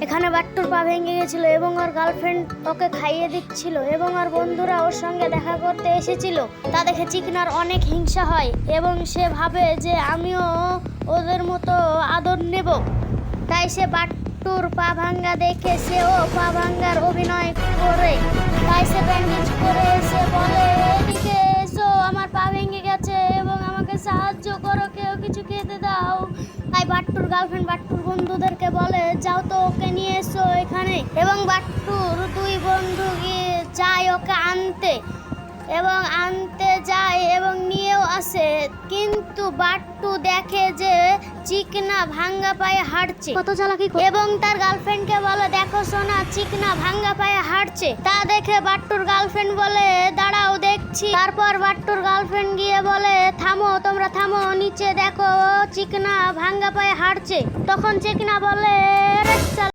এখানে বাট্টুর পা ভেঙে গেছিল এবং ওর গার্লফ্রেন্ড ওকে খাইয়ে দিচ্ছিল এবং ওর বন্ধুরা ওর সঙ্গে দেখা করতে এসেছিল। তা দেখে চিকনার অনেক হিংসা হয় এবং সে ভাবে যে আমিও ওদের মতো আদর নেব। তাই সে বাট্টুর পা ভাঙ্গা দেখে সেও পা ভাঙ্গার অভিনয় করে। তাই সে ব্যান্ডেজ করে সে বলে, এদিকে এসো, আমার পা ভেঙে গেছে এবং আমাকে সাহায্য করো, কেউ কিছু খেতে দাও। তাই বাট্টুর গার্লফ্রেন্ড বাট্টুর বন্ধুদেরকে বলে, যাও তো ওকে নিয়ে এসো এখানে। এবং বাট্টুর দুই বন্ধু গিয়ে যায় ওকে আনতে এবং আনতে যায় এবং নিয়েও আসে। কিন্তু বাট্টু দেখে যে চিকনা ভাঙ্গা পায়ে হাঁটছে, কত চালাকি, এবং তার গার্লফ্রেন্ডকে বলে, দেখো সোনা, চিকনা ভাঙ্গা পায়ে হাঁটছে। তা দেখে বাট্টুর গার্লফ্রেন্ড বলে, দাঁড়াও দেখছি। তারপর বাট্টুর গার্লফ্রেন্ড গিয়ে বলে, থামো, তোমরা থামো, নিচে দেখো চিকনা ভাঙ্গা পায়ে হাঁটছে। তখন চিকনা বলে,